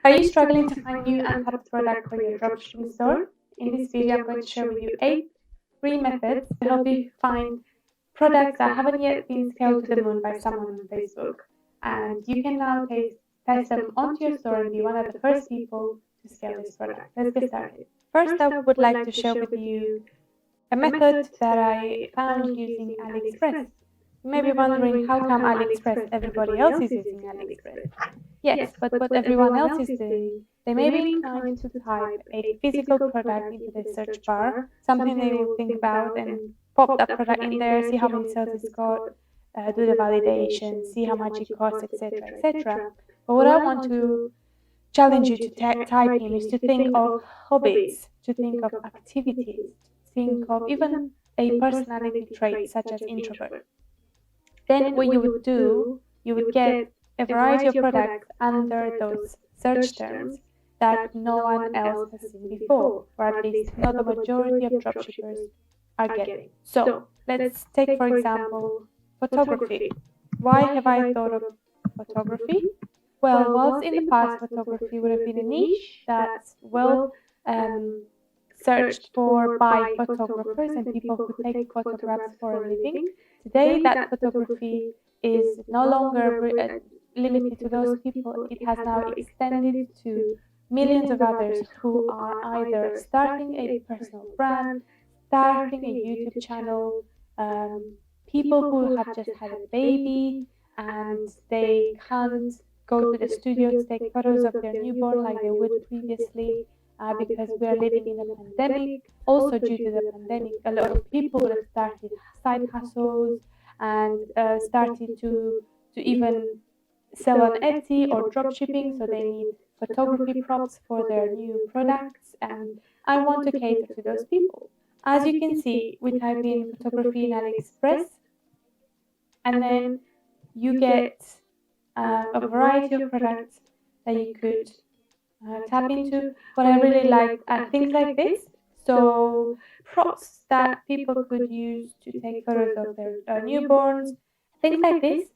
Are you struggling to find new untapped product for your dropshipping store? In this video, I'm going to share with you 8 free methods to help you find products that haven't yet been scaled to the moon by someone on Facebook. And you can now test them onto your store and be one of the first people to scale this product. Let's get started. First, I would like to share with you a method that I found using AliExpress. You may be wondering, how come AliExpress? Everybody else is using AliExpress. Yes, but what everyone else is doing, they may be inclined to type a physical product into the search bar, something they will think about and pop that product in there, see how many sales it's got, do the validation, see how much it costs, etc., etc. But what I want to challenge you to type in is to think of hobbies, to think of activities, think of even a personality trait such as introvert. Then what you would do, you would get a variety of products under those search terms that no one else has seen before, or at least not the majority of dropshippers are getting. So let's take, for example, photography. Why have I thought of photography? Well, whilst in the past photography would have been a niche that's well searched for by photographers and people who take photographs for a living, today that photography is no longer limited to those people. It has now extended to millions of others who are either starting a personal brand, starting a YouTube channel, people who have just had a baby and they can't go to the studio to take photos of their newborn like they would previously, because we are living in a pandemic. Also, due to the pandemic, a lot of people would have started side hustles and started to even sell on Etsy or drop shipping. So they need photography props for their new products, and I want to cater to those people. As you can see, we type in photography in AliExpress, and then you get a variety of products that you could tap into. What I really like are things like this. So props that people could use to take photos of their newborns, things like this,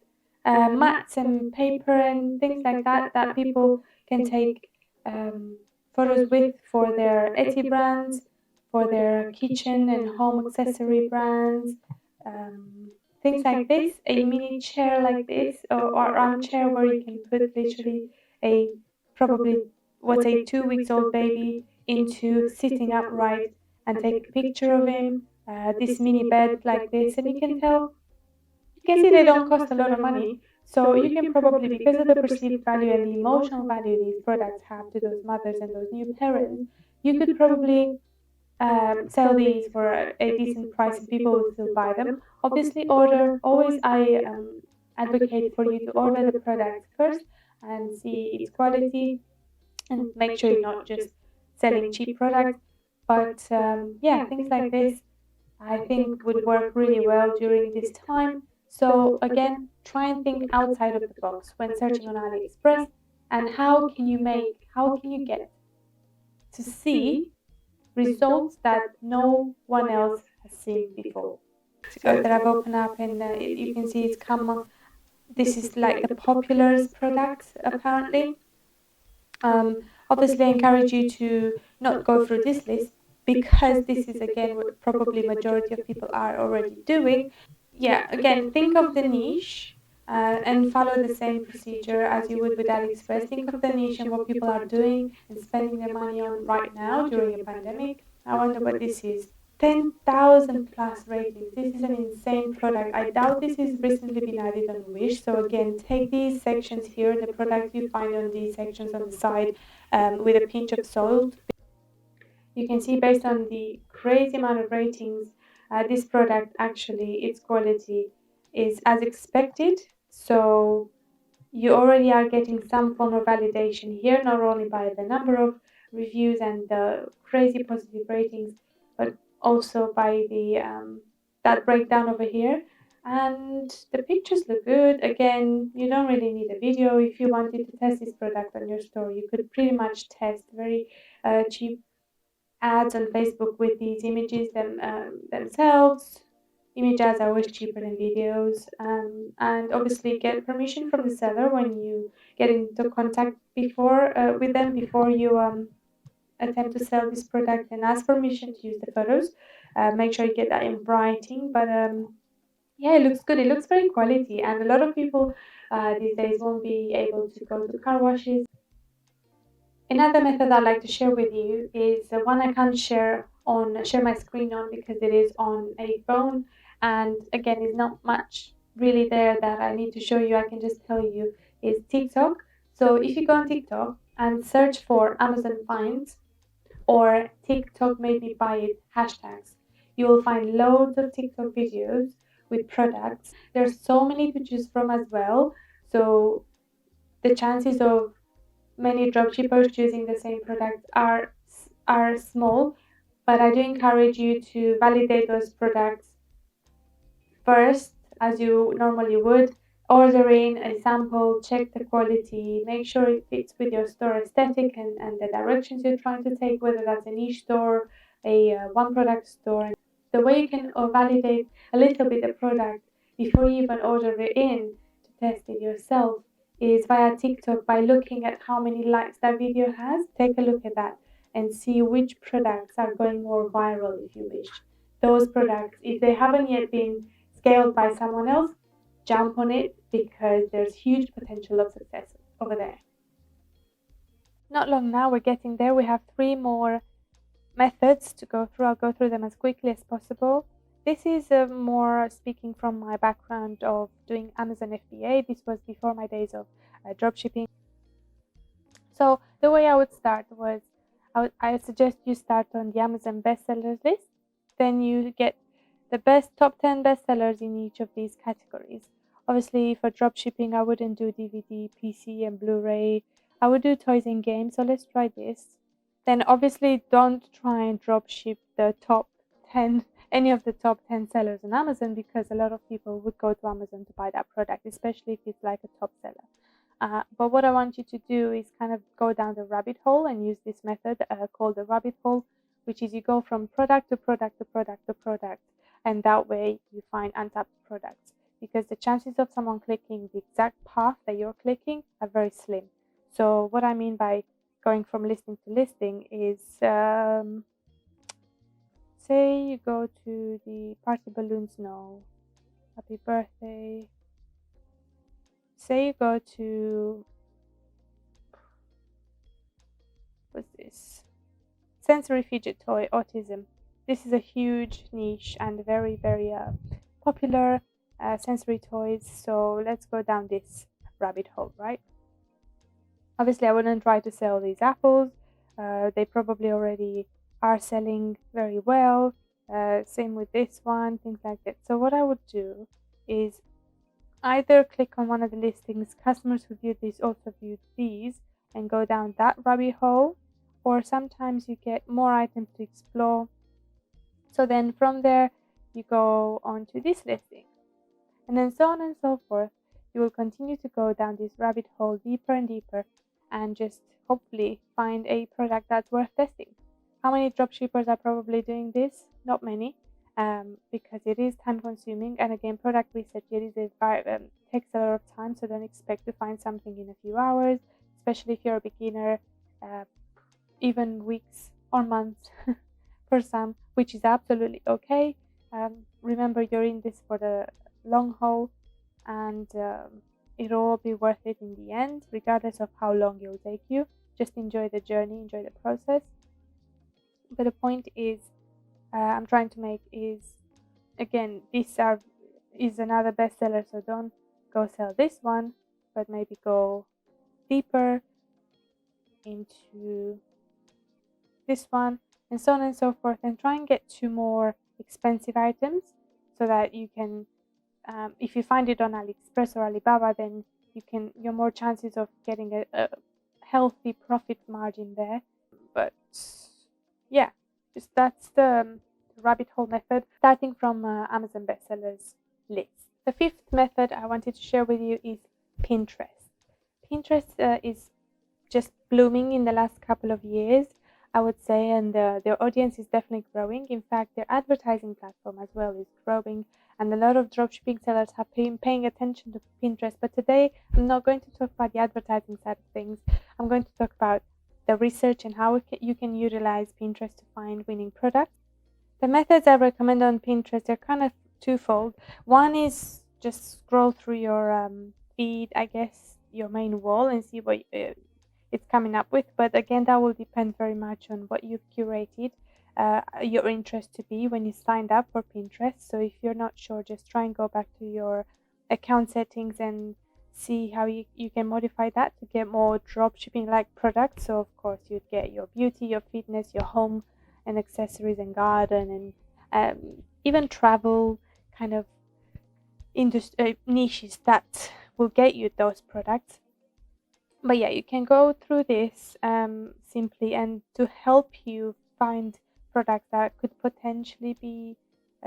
mats and paper and things like that that people can take photos with for their Etsy brands, for their kitchen and home accessory brands. Um, Things like this, a mini chair like this, or armchair where you can put literally a probably what's a 2 weeks old baby into sitting upright and take a picture of him. This mini bed like this, and you can see they don't cost a lot of money. So you can probably, because of the perceived value and the emotional value these products have to those mothers and those new parents, you could probably sell these for a decent price and people will still buy them. Obviously, I advocate for you to order the product first and see its quality and make sure you're not just selling cheap products. But yeah, things like this I think would work really well during this time. So again, try and think outside of the box when searching on AliExpress, and how can you get to see results that no one else has seen before. So that I've opened up and you can see it's come on. This is like the Popular's products apparently. Obviously, I encourage you to not go through this list because this is again what probably majority of people are already doing. Yeah, again, think of the niche and follow the same procedure as you would with AliExpress. Think of the niche and what people are doing and spending their money on right now during a pandemic. I wonder what this is. 10,000 plus ratings. This is an insane product. I doubt this has recently been added on Wish. So again, take these sections here, the products you find on these sections on the side, with a pinch of salt. You can see based on the crazy amount of ratings, this product actually, its quality is as expected. So you already are getting some form of validation here, not only by the number of reviews and the crazy positive ratings, but also by the that breakdown over here. And the pictures look good. Again, you don't really need a video. If you wanted to test this product on your store, you could pretty much test very cheap ads on Facebook with these images themselves. images are always cheaper than videos, and obviously get permission from the seller when you get into contact before with them before you attempt to sell this product, and ask permission to use the photos. Make sure you get that in writing, but yeah, it looks good. It looks very quality, and a lot of people these days won't be able to go to car washes. Another method I'd like to share with you is the one I can't share my screen on because it is on a phone, and again, it's not much really there that I need to show you. I can just tell you is TikTok. So if you go on TikTok and search for Amazon finds or TikTok made me buy it hashtags, you will find loads of TikTok videos with products. There's so many to choose from as well. So the chances of many dropshippers choosing the same product are small, but I do encourage you to validate those products first, as you normally would. Order in a sample, check the quality, make sure it fits with your store aesthetic and the directions you're trying to take, whether that's a niche store, a one product store. The way you can validate a little bit the product before you even order it in to test it yourself is via TikTok by looking at how many likes that video has. Take a look at that and see which products are going more viral if you wish. Those products, if they haven't yet been scaled by someone else, jump on it because there's huge potential of success over there. Not long now, we're getting there. We have 3 more methods to go through. I'll go through them as quickly as possible. This is more speaking from my background of doing Amazon FBA. This was before my days of dropshipping. So the way I would start was I would suggest you start on the Amazon bestsellers list. Then you get the best top 10 bestsellers in each of these categories. Obviously, for dropshipping, I wouldn't do DVD, PC, and Blu-ray. I would do toys and games. So let's try this. Then obviously don't try and dropship the top 10, any of the top 10 sellers on Amazon, because a lot of people would go to Amazon to buy that product, especially if it's like a top seller. But what I want you to do is kind of go down the rabbit hole and use this method called the rabbit hole, which is you go from product to product to product to product, and that way you find untapped products, because the chances of someone clicking the exact path that you're clicking are very slim. So what I mean by going from listing to listing is, say you go to the party balloons, no, happy birthday. Say you go to, what's this? Sensory fidget toy, autism. This is a huge niche and very, very popular sensory toys. So let's go down this rabbit hole, right? Obviously, I wouldn't try to sell these apples. They probably already are selling very well. Same with this one, things like that. So what I would do is either click on one of the listings, customers who viewed this also viewed these, and go down that rabbit hole, or sometimes you get more items to explore. So then from there, you go on to this listing, and then so on and so forth. You will continue to go down this rabbit hole deeper and deeper, and just hopefully find a product that's worth testing. How many dropshippers are probably doing this? Not many, because it is time consuming, and again, product research takes a lot of time, so don't expect to find something in a few hours, especially if you're a beginner. Even weeks or months for some, which is absolutely okay. Remember, you're in this for the long haul, and it'll all be worth it in the end, regardless of how long it will take you. Just enjoy the journey, enjoy the process. But the point is, I'm trying to make is, again, is another bestseller, so don't go sell this one, but maybe go deeper into this one, and so on and so forth, and try and get 2 more expensive items, so that you can, if you find it on AliExpress or Alibaba, then you're more chances of getting a healthy profit margin there. But yeah, just that's the rabbit hole method, starting from Amazon bestsellers list. The 5th method I wanted to share with you is Pinterest. Pinterest is just blooming in the last couple of years. I would say, and their audience is definitely growing. In fact, their advertising platform as well is growing, and a lot of dropshipping sellers have been paying attention to Pinterest. But today, I'm not going to talk about the advertising side of things. I'm going to talk about the research and how you can utilize Pinterest to find winning products. The methods I recommend on Pinterest are kind of twofold. One is just scroll through your feed, I guess, your main wall, and see what it's coming up with. But again, that will depend very much on what you've curated your interest to be when you signed up for Pinterest. So if you're not sure, just try and go back to your account settings and see how you can modify that to get more drop shipping like products. So of course you'd get your beauty, your fitness, your home and accessories and garden and even travel kind of niches that will get you those products. But yeah, you can go through this simply, and to help you find products that could potentially be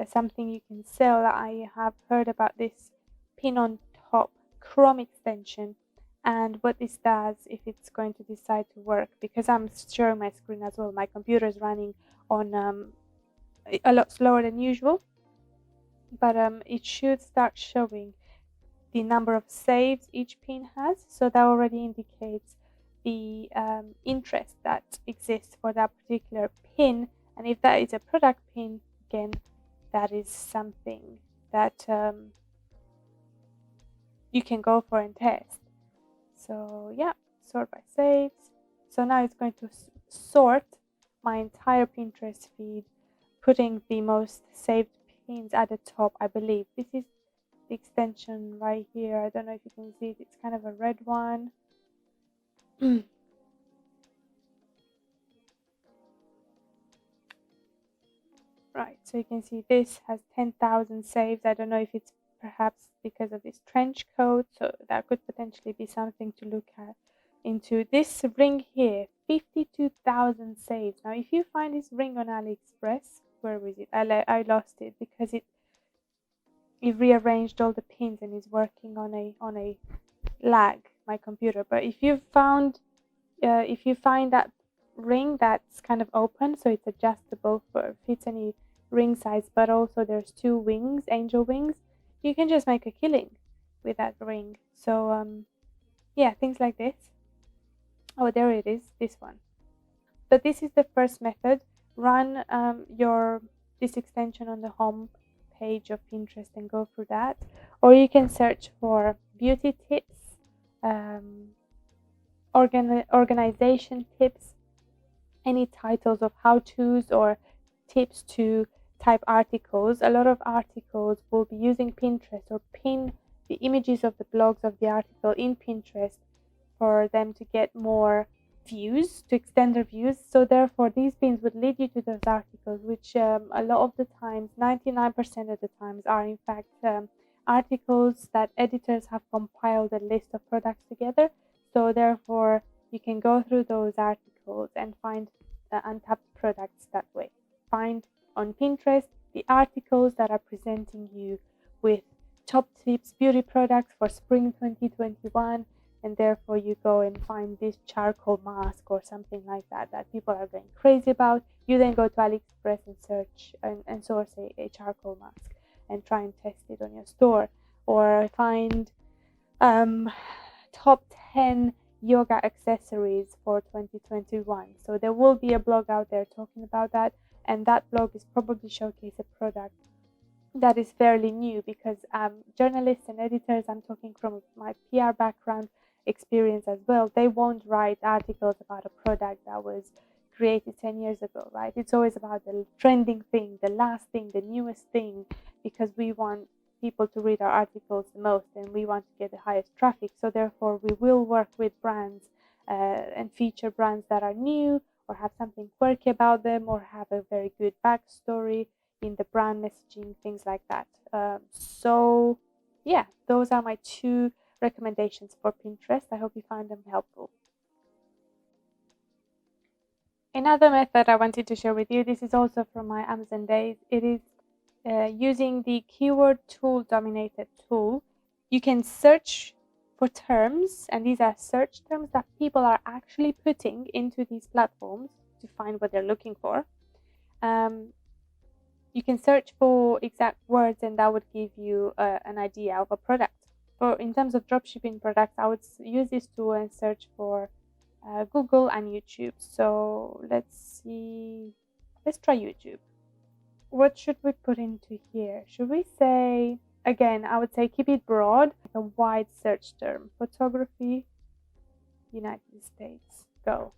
something you can sell. I have heard about this pin on top Chrome extension and what this does if it's going to decide to work, because I'm sharing my screen as well. My computer is running on a lot slower than usual, but it should start showing the number of saves each pin has. So that already indicates the interest that exists for that particular pin. And if that is a product pin, again, that is something that you can go for and test. So yeah, sort by saves. So now it's going to sort my entire Pinterest feed, putting the most saved pins at the top. I believe this is the extension right here. I don't know if you can see it. It's kind of a red one. Right, so you can see this has 10,000 saves. I don't know if it's perhaps because of this trench coat, so that could potentially be something to look at into. This ring here, 52,000 saves. Now if you find this ring on AliExpress, where is it? I lost it because it rearranged all the pins and is working on a lag, my computer. But if you find that ring that's kind of open, so it's adjustable for fits any ring size, but also there's two wings, angel wings, you can just make a killing with that ring. So yeah, things like this. Oh, there it is, this one. But this is the first method. Run this extension on the home page of Pinterest and go through that, or you can search for beauty tips, organization tips, any titles of how-tos or tips to type articles. A lot of articles will be using Pinterest or pin the images of the blogs of the article in Pinterest for them to get more views, to extend their views. So therefore these pins would lead you to those articles, which a lot of the times, 99% of the times, are in fact articles that editors have compiled a list of products together. So therefore you can go through those articles and find untapped products that way. Find on Pinterest the articles that are presenting you with top tips beauty products for spring 2021, and therefore you go and find this charcoal mask or something like that that people are going crazy about. You then go to AliExpress and search and source a charcoal mask and try and test it on your store, or find top 10 yoga accessories for 2021. So there will be a blog out there talking about that, and that blog is probably showcase a product that is fairly new, because journalists and editors, I'm talking from my PR background experience as well, they won't write articles about a product that was created 10 years ago, right? It's always about the trending thing, the last thing, the newest thing, because we want people to read our articles the most and we want to get the highest traffic. So therefore we will work with brands and feature brands that are new or have something quirky about them or have a very good backstory in the brand messaging, things like that. So yeah, those are my two recommendations for Pinterest. I hope you find them helpful. Another method I wanted to share with you, this is also from my Amazon days. It is using the keyword tool dominated tool. You can search for terms, and these are search terms that people are actually putting into these platforms to find what they're looking for. You can search for exact words, and that would give you an idea of a product. In terms of dropshipping products, I would use this tool and search for Google and YouTube. So let's see. Let's try YouTube. What should we put into here? Should we say, again, I would say keep it broad, like a wide search term. Photography, United States. Go.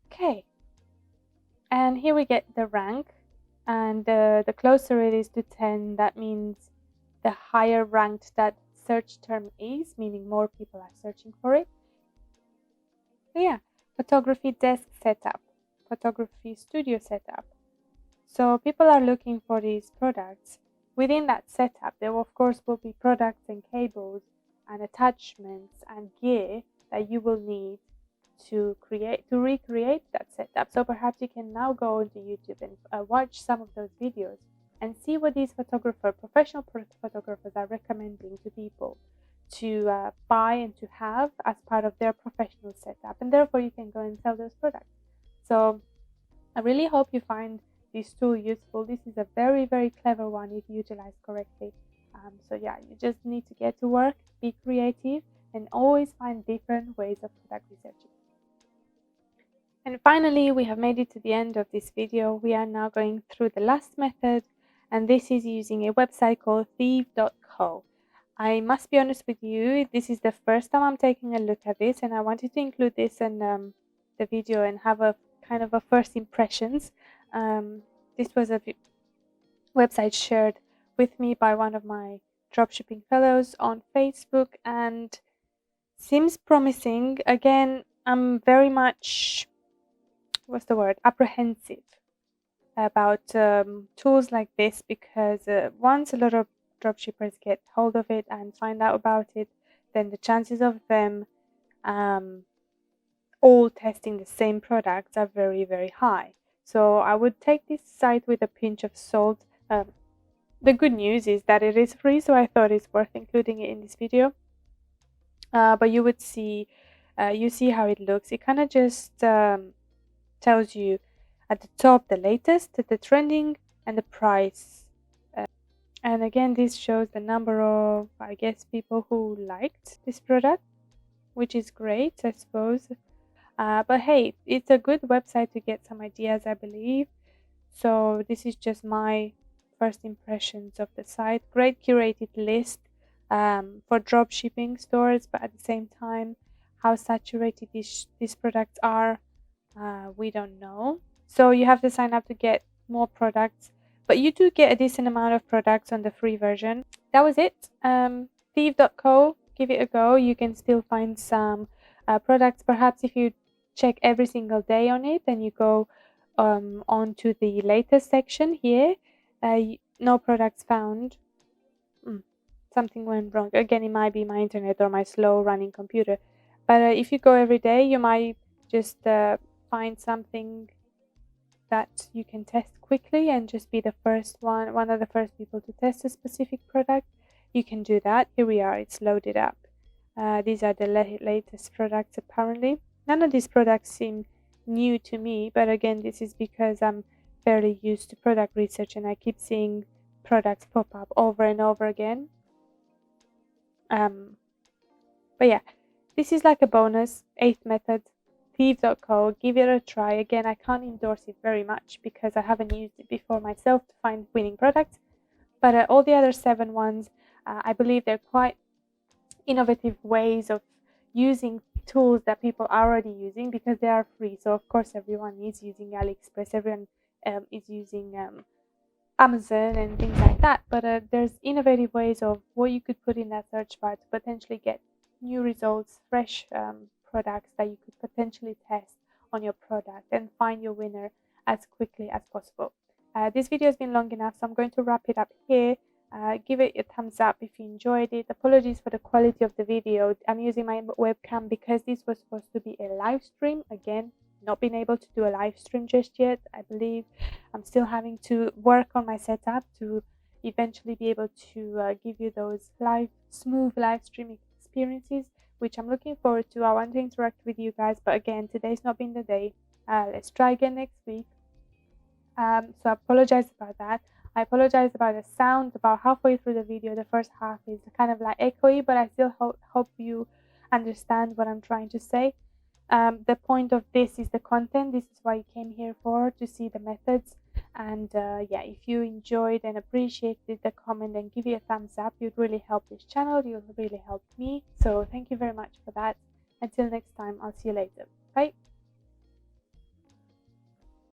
Okay. And here we get the rank. And the closer it is to 10, that means the higher ranked that search term is, meaning more people are searching for it. So yeah, photography desk setup, photography studio setup. So people are looking for these products. Within that setup, there of course will be products and cables and attachments and gear that you will need to recreate that setup. So perhaps you can now go into YouTube and watch some of those videos and see what these professional photographers are recommending to people to buy and to have as part of their professional setup, and therefore you can go and sell those products. So I really hope you find this tool useful. This is a very, very clever one if utilized correctly. So yeah, you just need to get to work, be creative, and always find different ways of product researching. And finally, we have made it to the end of this video. We are now going through the last method, and this is using a website called thief.co. I must be honest with you, this is the first time I'm taking a look at this, and I wanted to include this in the video and have a kind of a first impressions. This was a website shared with me by one of my dropshipping fellows on Facebook, and seems promising. Again, I'm very much, apprehensive about tools like this, because once a lot of dropshippers get hold of it and find out about it, then the chances of them all testing the same products are very, very high. So I would take this site with a pinch of salt. The good news is that it is free, so I thought it's worth including it in this video. But you would see, you see how it looks. It kind of just tells you at the top the latest, the trending, and the price. And again, this shows the number of, I guess, people who liked this product, which is great, I suppose. But hey, it's a good website to get some ideas, I believe. So this is just my first impressions of the site. Great curated list for drop shipping stores, but at the same time, how saturated these products are, we don't know. So you have to sign up to get more products, but you do get a decent amount of products on the free version. That was it. Thief.co, give it a go. You can still find some products. Perhaps if you check every single day on it, then you go on to the latest section here. No products found. Something went wrong. Again, it might be my internet or my slow running computer. But if you go every day, you might just find something that you can test quickly and just be the first one of the first people to test a specific product. You can do that. Here we are, it's loaded up. These are the latest products apparently. None of these products seem new to me, but again, this is because I'm fairly used to product research and I keep seeing products pop up over and over again. But yeah, this is like a bonus, 8th method, Thief.co. Give it a try. Again, I can't endorse it very much because I haven't used it before myself to find winning products. But all the other 7 ones, I believe they're quite innovative ways of using tools that people are already using because they are free. So of course everyone is using AliExpress, everyone is using Amazon and things like that. But there's innovative ways of what you could put in that search bar to potentially get new results, fresh products that you could potentially test on your product and find your winner as quickly as possible. This video has been long enough, so I'm going to wrap it up here. Give it a thumbs up if you enjoyed it. Apologies for the quality of the video. I'm using my webcam because this was supposed to be a live stream. Again, not been able to do a live stream just yet. I believe I'm still having to work on my setup to eventually be able to give you those smooth live streaming experiences which I'm looking forward to. I want to interact with you guys, but again, today's not been the day. Let's try again next week. So I apologize about that. I apologize about the sound. About halfway through the video, the first half is kind of like echoey, but I still hope you understand what I'm trying to say. The point of this is the content. This is why you came here for, to see the methods. And yeah, if you enjoyed and appreciated the comment, and give it a thumbs up. You'd really help this channel. You'll really help me. So thank you very much for that. Until next time, I'll see you later. Bye.